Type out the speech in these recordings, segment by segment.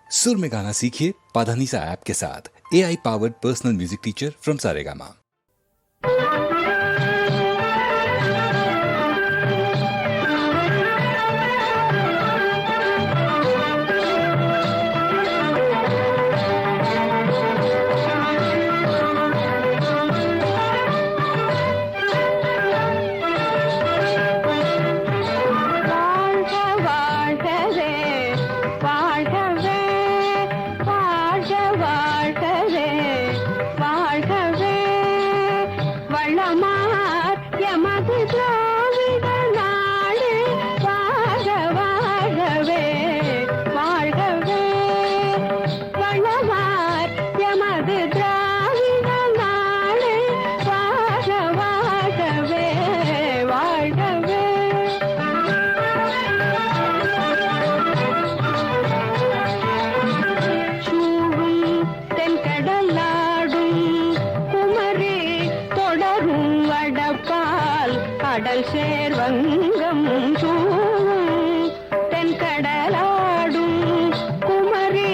सुर में गाना सीखिए पाधानीसा ऐप के साथ। AI powered personal music teacher from Saregama. கடல் சேர்வங்கம் சூழும் தென்கடலாடும் குமரி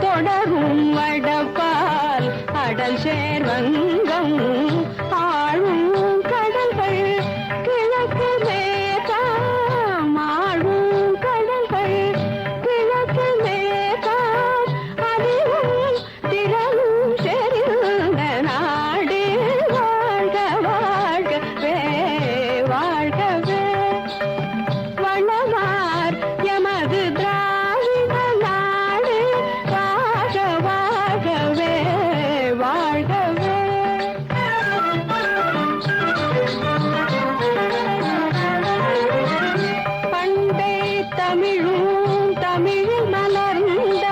தொடரும் வடப்பால் கடல் சேர்வங்கம் ஆழும் கடல்கள் கிழக்கு மேற்காம் ஆழும் கடல்கள் கிழக்கு மேற்காம் அதிலும் திறனும் செறிந்த நாடு வாழ்க வாழ்கவே வாழ்கவே வளமார் எமது திராவிட நாடு வாழ்க வாழ்கவே வாழ்கவே. பண்டை தமிழும் தமிழில் மலர்ந்த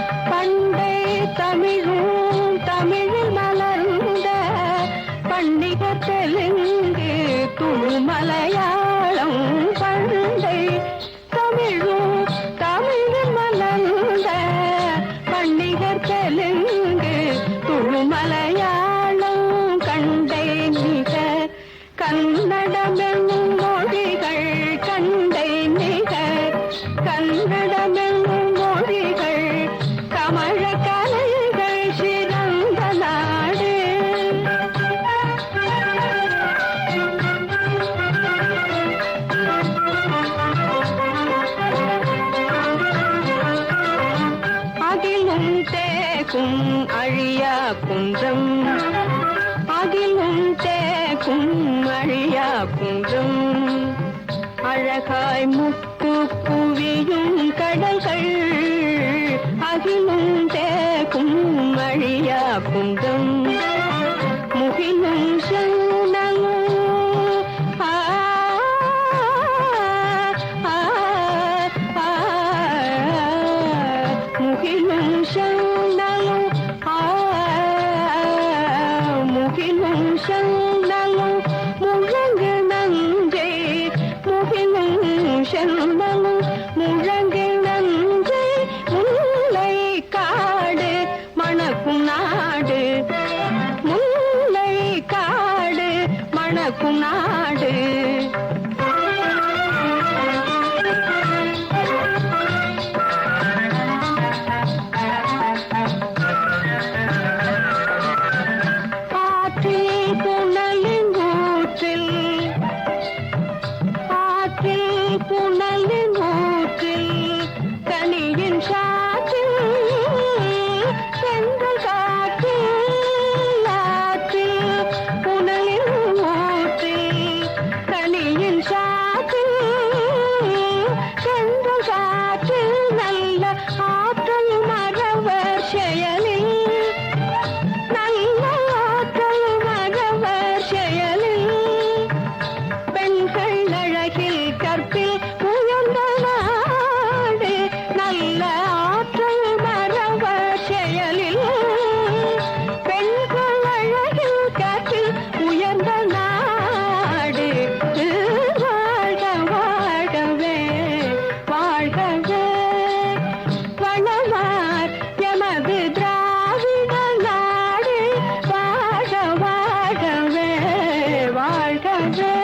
பண்டை தமிழும் தமிழில் மலர்ந்த பண்டிக தெலுங்கு துளு மலையாளம் பண்டை தமிழும் தமிழில் மலர்ந்த பண்டிக தெலுங்கு துளு மலையாளம் கண்டை மிக கன்னடமென்னும் மொழிகள் கண்டை மிக கன்னடமென்னும் மொழிகள் கமழ கலைகள் சிறந்த நாடு. அகிலும் தேக்கும் அழியா குன்றம் அகிலும் தேக்கும் அழியா குன்றம் அழகாய் முத்து குவியும் கடல்கள் அகிலும் தேக்கும் அழியா குன்றம் முகிலும் சென்னலும் முகிலும் சென்னலும் முகிலும் சென்னலும் முழங்கு நஞ்சை முகிலும் சென்னலும் முழங்கு நஞ்சை முல்லை காடு மணக்கும் நாடு முல்லை காடு மணக்கும் நாடு. ஆற்றில் புனலின் ஊற்றில் ஆற்றில் புனலின் ஊற்றில் கனியின் சாற்றில் செங்கல் காற்றில் ஆற்றில் புனலின் ஊற்றில் கனியின் வேளையில்